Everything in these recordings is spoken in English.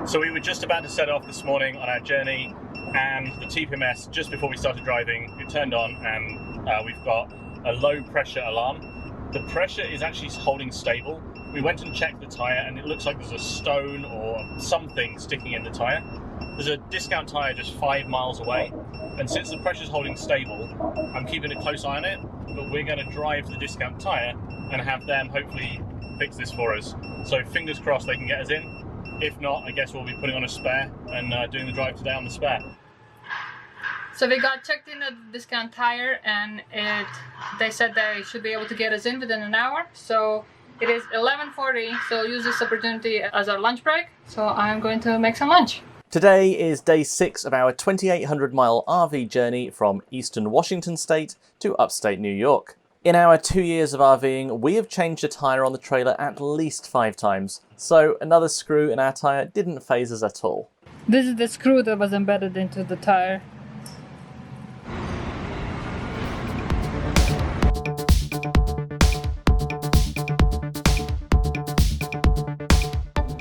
So we were just about to set off this morning on our journey, and the TPMS, just before we started driving, it turned on, and we've got a low pressure alarm. The pressure is actually holding stable. We went and checked the tyre, and it looks like there's a stone or something sticking in the tyre. There's a discount tyre just 5 miles away, and since the pressure's holding stable, I'm keeping a close eye on it, but we're going to drive to the discount tyre and have them hopefully fix this for us. So fingers crossed they can get us in. If not, I guess we'll be putting on a spare and doing the drive today on the spare. So we got checked in at the discount tire, and they said they should be able to get us in within an hour. So it is 11:40, so use this opportunity as our lunch break. So I'm going to make some lunch. Today is day 6 of our 2,800 mile RV journey from eastern Washington state to upstate New York. In our 2 years of RVing, we have changed a tyre on the trailer at least 5 times, so another screw in our tyre didn't faze us at all. This is the screw that was embedded into the tire.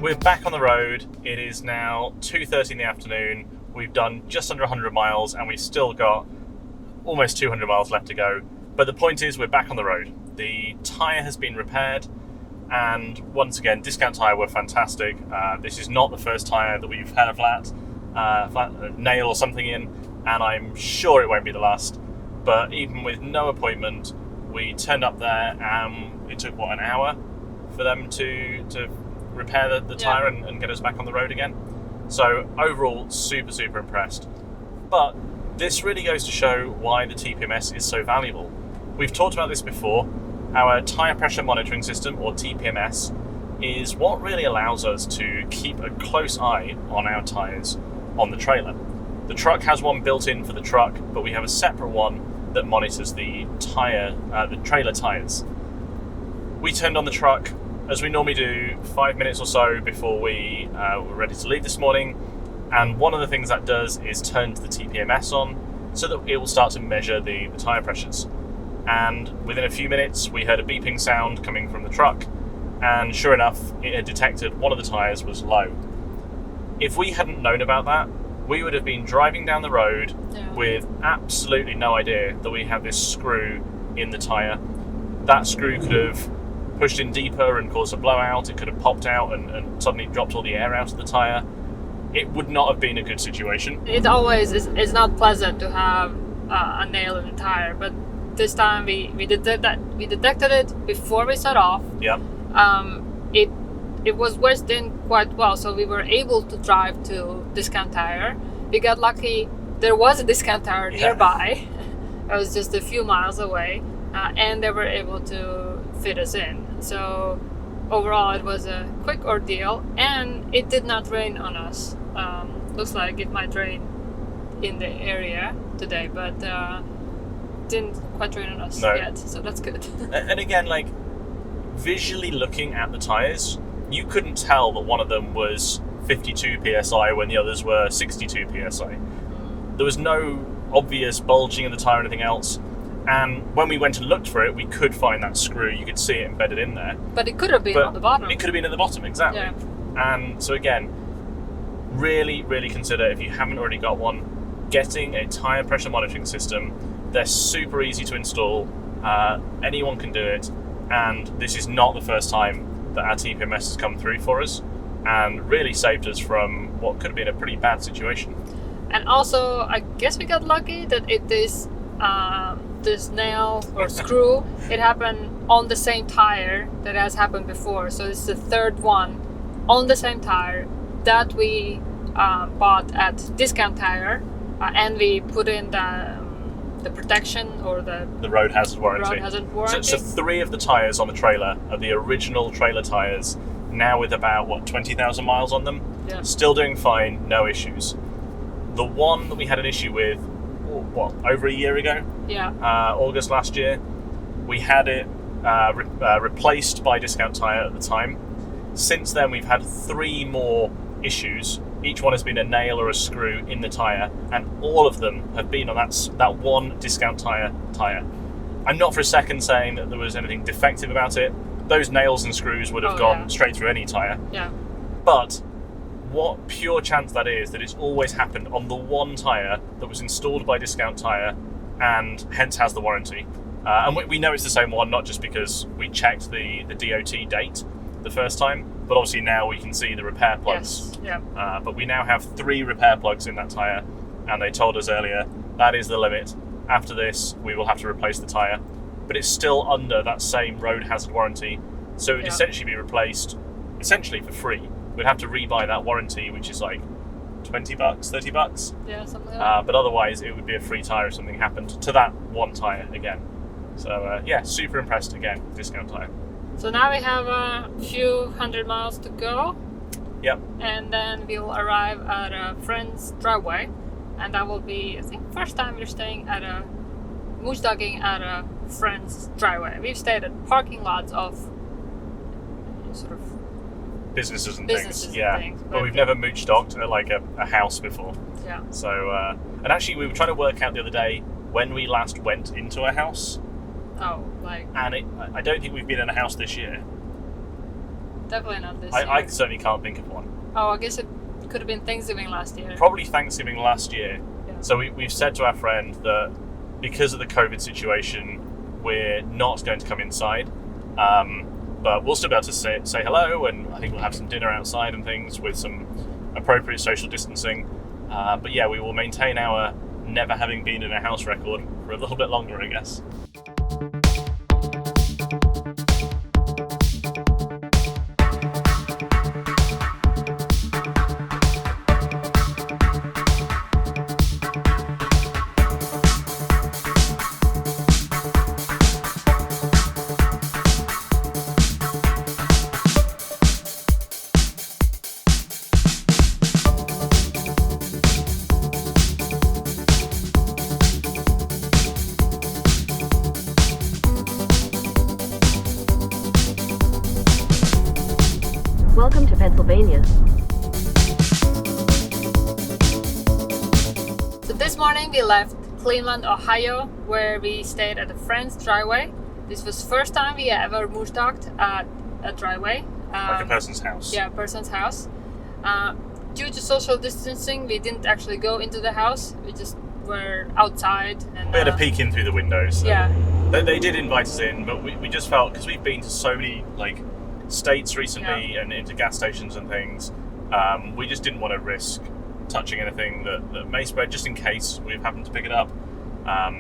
We're back on the road. It is now 2:30 in the afternoon. We've done just under 100 miles and we've still got almost 200 miles left to go. But the point is, we're back on the road. The tyre has been repaired, and once again, discount tyre were fantastic. This is not the first tyre that we've had a flat nail or something in, and I'm sure it won't be the last. But even with no appointment, we turned up there, and it took, an hour for them to repair the tyre and get us back on the road again. So overall, super impressed. But this really goes to show why the TPMS is so valuable. We've talked about this before. Our tyre pressure monitoring system, or TPMS, is what really allows us to keep a close eye on our tyres on the trailer. The truck has one built in for the truck, but we have a separate one that monitors the trailer tyres. We turned on the truck, as we normally do, 5 minutes or so before we were ready to leave this morning, and one of the things that does is turn the TPMS on so that it will start to measure the tyre pressures. And within a few minutes we heard a beeping sound coming from the truck, and sure enough, it had detected one of the tyres was low. If we hadn't known about that, we would have been driving down the road with absolutely no idea that we had this screw in the tyre. That screw could have pushed in deeper and caused a blowout. It could have popped out and suddenly dropped all the air out of the tyre. It would not have been a good situation. It always is not pleasant to have a nail in the tire, but this time we detected it before we set off. Yeah. It was wedged in quite well, so we were able to drive to discount tire. We got lucky. There was a discount tire nearby. It was just a few miles away, and they were able to fit us in. So overall, it was a quick ordeal, and it did not rain on us. Looks like it might rain in the area today, but didn't quite rain on us yet, so that's good. And again, visually looking at the tyres, you couldn't tell that one of them was 52 psi when the others were 62 psi. There was no obvious bulging in the tyre or anything else. And when we went and looked for it, we could find that screw. You could see it embedded in there. But it could have been on the bottom. It could have been at the bottom, exactly. Yeah. And so again, really consider, if you haven't already got one, getting a tyre pressure monitoring system. They're super easy to install. Anyone can do it. And this is not the first time that our TPMS has come through for us, and really saved us from what could have been a pretty bad situation. And also, I guess we got lucky that this nail or screw, it happened on the same tire that has happened before. So this is the third one on the same tire that we bought at discount tire, and we put in the protection, or the road hazard warranty. So 3 of the tyres on the trailer are the original trailer tyres, now with about 20,000 miles on them. Yeah. Still doing fine, no issues. The one that we had an issue with, over a year ago? Yeah. August last year. We had it replaced by discount tyre at the time. Since then, we've had 3 more issues. Each one has been a nail or a screw in the tyre, and all of them have been on that one discount tyre. I'm not for a second saying that there was anything defective about it. Those nails and screws would have gone straight through any tyre. Yeah. But what pure chance that is that it's always happened on the one tyre that was installed by Discount Tyre and hence has the warranty. And we know it's the same one, not just because we checked the DOT date the first time, but obviously now we can see the repair plugs. Yes, yeah. But we now have 3 repair plugs in that tyre, and they told us earlier that is the limit. After this, we will have to replace the tyre. But it's still under that same road hazard warranty, so it would essentially be replaced essentially for free. We'd have to rebuy that warranty, which is like $20, $30. Yeah, something like that. But otherwise, it would be a free tyre if something happened to that one tyre again. So yeah, super impressed again, Discount Tyre. So now we have a few hundred miles to go. Yep. And then we'll arrive at a friend's driveway, and that will be, I think, first time we're staying at a moose dogging at a friend's driveway. We've stayed at parking lots of sort of businesses and businesses things. and Yeah. things, But we've never mooch dogged at like a house before. Yeah. So and actually, we were trying to work out the other day when we last went into a house. Oh, like And I don't think we've been in a house this year. definitely not this year. I certainly can't think of one. Oh, I guess it could have been Thanksgiving last year. Probably Thanksgiving last year. Yeah. So we've said to our friend that because of the COVID situation, we're not going to come inside. But we'll still be able to say hello, and I think we'll have some dinner outside and things with some appropriate social distancing. But yeah, we will maintain our never having been in a house record for a little bit longer, I guess. Welcome to Pennsylvania. So this morning we left Cleveland, Ohio, where we stayed at a friend's driveway. This was first time we ever moose dogged at a driveway. Like a person's house. Yeah, a person's house. Due to social distancing, we didn't actually go into the house. We just were outside. And We had a peek in through the windows. So Yeah. They did invite us in, but we just felt, because we've been to so many like states recently and into gas stations and things, we just didn't want to risk touching anything that may spread, just in case we've happened to pick it up.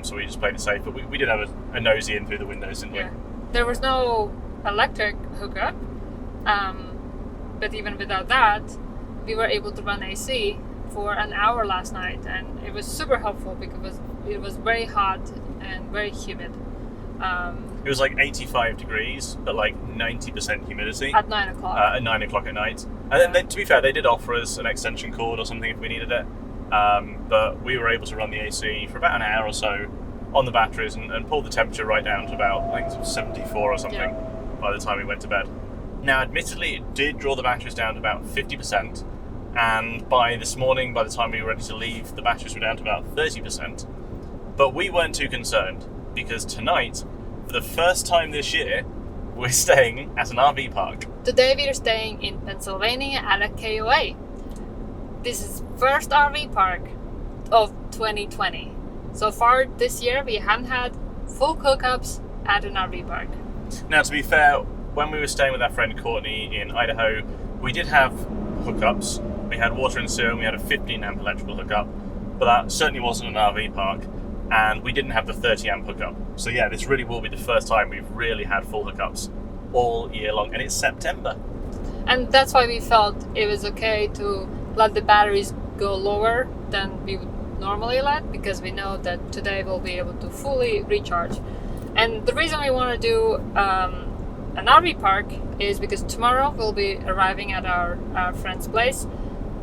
So we just played it safe, but we did have a nosy in through the windows, didn't we? Yeah. There was no electric hookup, but even without that, we were able to run AC for an hour last night, and it was super helpful because it was very hot and very humid. It was like 85 degrees, but like 90% humidity At 9 o'clock. at 9 o'clock at night. And then, to be fair, they did offer us an extension cord or something if we needed it. But we were able to run the AC for about an hour or so on the batteries and pull the temperature right down to about, I think it was 74 or something by the time we went to bed. Now, admittedly, it did draw the batteries down to about 50%. And by this morning, by the time we were ready to leave, the batteries were down to about 30%. But we weren't too concerned, because tonight, for the first time this year, we're staying at an RV park. Today we are staying in Pennsylvania at a KOA. This is first RV park of 2020. So far this year we haven't had full hookups at an RV park. Now, to be fair, when we were staying with our friend Courtney in Idaho, we did have hookups. We had water and sewer, and we had a 15 amp electrical hookup, but that certainly wasn't an RV park, and we didn't have the 30 amp hookup. So yeah, this really will be the first time we've really had full hookups all year long, and it's September. And that's why we felt it was okay to let the batteries go lower than we would normally let, because we know that today we'll be able to fully recharge. And the reason we want to do an RV park is because tomorrow we'll be arriving at our friend's place,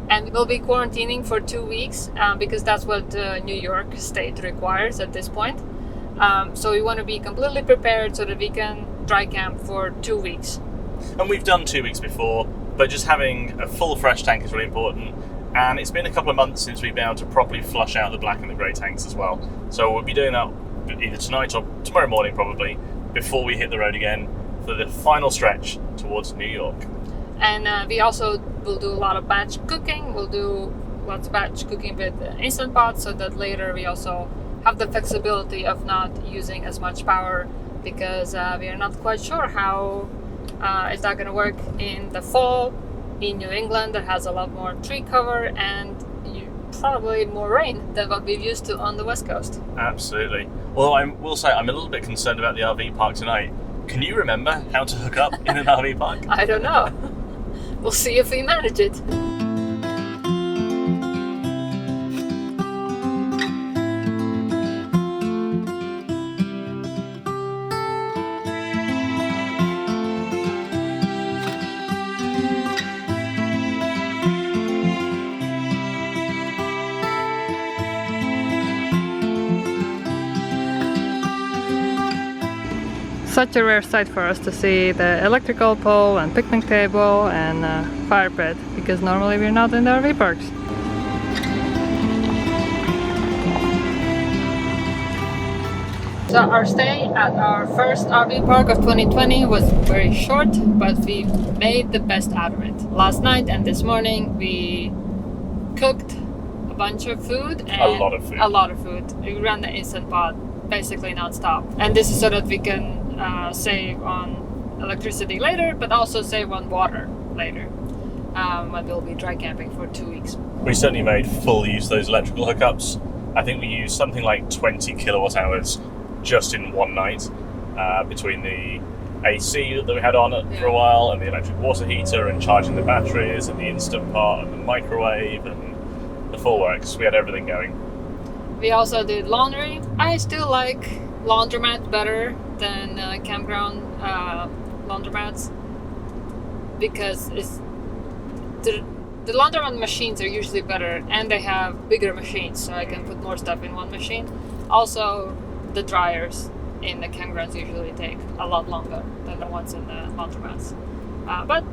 and we'll be quarantining for 2 weeks because that's what New York state requires at this point. So we want to be completely prepared so that we can dry camp for 2 weeks. And we've done 2 weeks before, but just having a full fresh tank is really important. And it's been a couple of months since we've been able to properly flush out the black and the grey tanks as well. So we'll be doing that either tonight or tomorrow morning probably, before we hit the road again for the final stretch towards New York. And we also we'll do a lot of batch cooking. We'll do lots of batch cooking with Instant Pot, so that later we also have the flexibility of not using as much power, because we are not quite sure how is that going to work in the fall in New England. That has a lot more tree cover and probably more rain than what we're used to on the West Coast. Absolutely. Although I will say I'm a little bit concerned about the RV park tonight. Can you remember how to hook up in an RV park? I don't know. We'll see if we manage it. Such a rare sight for us to see the electrical pole and picnic table and fire pit, because normally we're not in the RV parks. So our stay at our first RV park of 2020 was very short, but we made the best out of it. Last night and this morning we cooked a bunch of food. And A lot of food. We ran the Instant Pot basically non-stop. And this is so that we can save on electricity later, but also save on water later when we'll be dry camping for 2 weeks. We certainly made full use of those electrical hookups. I think we used something like 20 kilowatt hours just in one night, between the AC that we had on for a while and the electric water heater and charging the batteries and the Instant Pot and the microwave and the full works. We had everything going. We also did laundry. I still like laundromat better than campground laundromats, because the laundromat machines are usually better, and they have bigger machines, so I can put more stuff in one machine. Also, the dryers in the campgrounds usually take a lot longer than the ones in the laundromats. But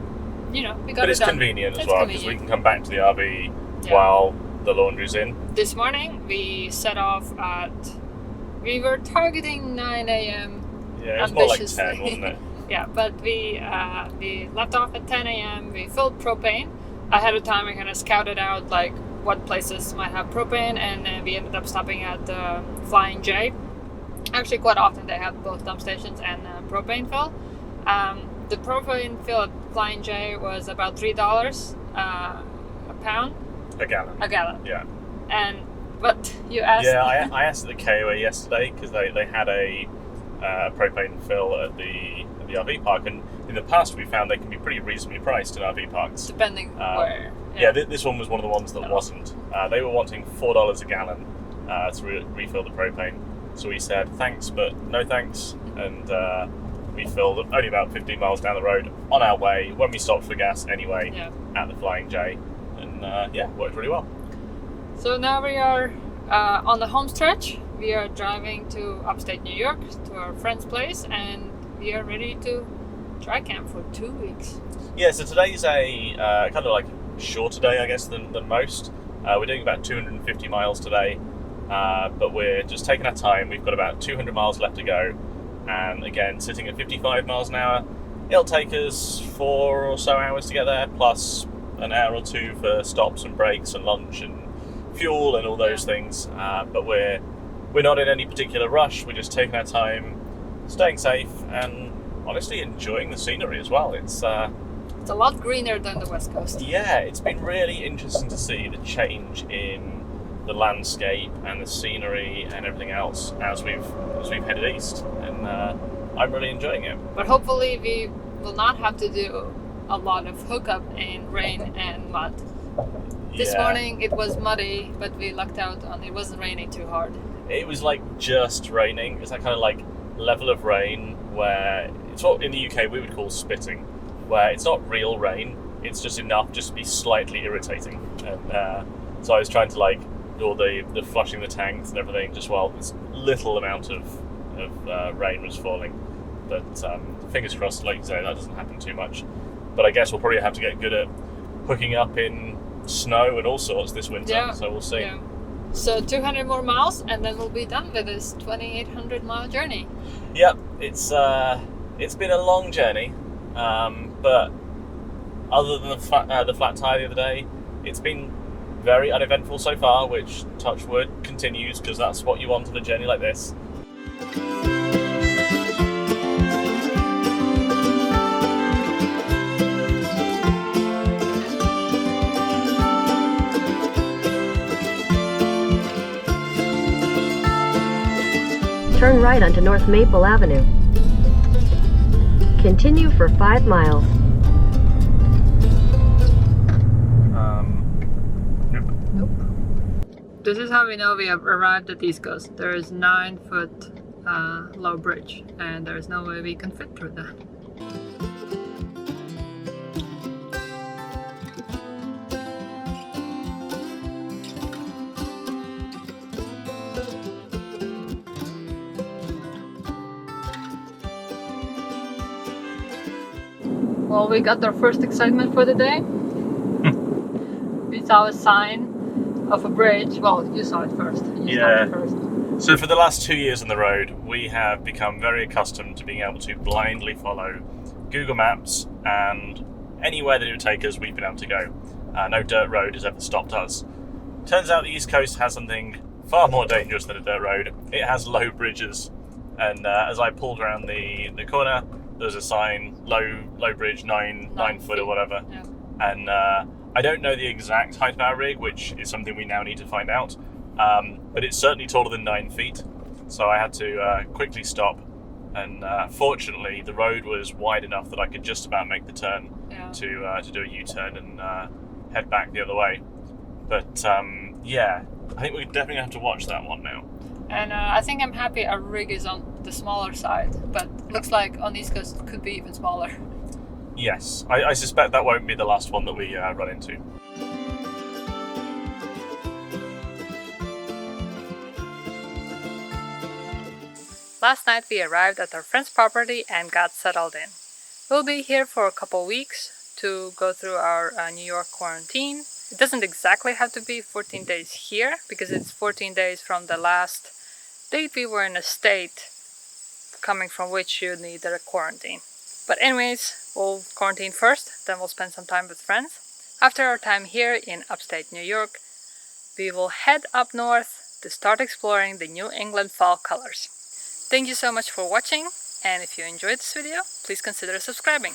we got it done. But it's convenient as well, because we can come back to the RV while the laundry's in. This morning we set off at, we were targeting 9 a.m. Yeah, it was more like 10, wasn't it? Yeah, but we left off at 10 a.m. We filled propane. Ahead of time, we kind of scouted out like what places might have propane, and then we ended up stopping at Flying J. Actually, quite often they have both dump stations and propane fill. The propane fill at Flying J was about $3 a pound. A gallon. A gallon. Yeah. But you asked. Yeah, I asked at the KOA yesterday, because they had a propane fill at the RV park, and in the past we found they can be pretty reasonably priced in RV parks. Depending where. Yeah, this one was one of the ones that wasn't. They were wanting $4 a gallon to refill the propane. So we said thanks, but no thanks, and we filled only about 15 miles down the road on our way when we stopped for gas anyway at the Flying J, and worked really well. So now we are on the home stretch. We are driving to upstate New York to our friend's place, and we are ready to dry camp for 2 weeks. Yeah, so today's a kind of like shorter day, I guess, than most. We're doing about 250 miles today, but we're just taking our time. We've got about 200 miles left to go, and again, sitting at 55 miles an hour. It'll take us 4 or so hours to get there, plus an hour or two for stops and breaks and lunch and fuel and all those things. But we're not in any particular rush. We're just taking our time, staying safe, and honestly enjoying the scenery as well. It's a lot greener than the West Coast. Yeah, it's been really interesting to see the change in the landscape and the scenery and everything else as we've headed east, and I'm really enjoying it. But hopefully we will not have to do a lot of hookup in rain and mud. This morning it was muddy, but we lucked out on it wasn't raining too hard. It was like just raining. It's that kind of like level of rain where it's what in the UK we would call spitting, where it's not real rain, it's just enough just to be slightly irritating. And so I was trying to like do all the flushing the tanks and everything just while this little amount of rain was falling. But fingers crossed, like you say, that doesn't happen too much. But I guess we'll probably have to get good at hooking up in snow and all sorts this winter, so we'll see. Yeah. So 200 more miles and then we'll be done with this 2,800 mile journey. Yep, it's been a long journey, but other than the flat tire the other day, it's been very uneventful so far, which, touch wood, continues, because that's what you want on a journey like this. Turn right onto North Maple Avenue. Continue for 5 miles. Nope. This is how we know we have arrived at East Coast. There is 9-foot low bridge, and there is no way we can fit through that. Well, we got our first excitement for the day. We saw a sign of a bridge. Well, you saw it first. You saw it first. So for the last 2 years on the road, we have become very accustomed to being able to blindly follow Google Maps, and anywhere that it would take us, we've been able to go. No dirt road has ever stopped us. Turns out the East Coast has something far more dangerous than a dirt road. It has low bridges. And as I pulled around the corner, there was a sign, low bridge, 9 foot or whatever. Yeah. And I don't know the exact height of our rig, which is something we now need to find out. But it's certainly taller than 9 feet. So I had to quickly stop. And fortunately, the road was wide enough that I could just about make the turn to do a U-turn and head back the other way. But yeah, I think we're definitely going to have to watch that one now. And I think I'm happy our rig is on the smaller side, but looks like on the East Coast it could be even smaller. Yes, I suspect that won't be the last one that we run into. Last night we arrived at our friend's property and got settled in. We'll be here for a couple weeks to go through our New York quarantine. It doesn't exactly have to be 14 days here, because it's 14 days from the last date we were in a state coming from which you need a quarantine. But anyways, we'll quarantine first, then we'll spend some time with friends. After our time here in upstate New York, we will head up north to start exploring the New England fall colors. Thank you so much for watching, and if you enjoyed this video, please consider subscribing.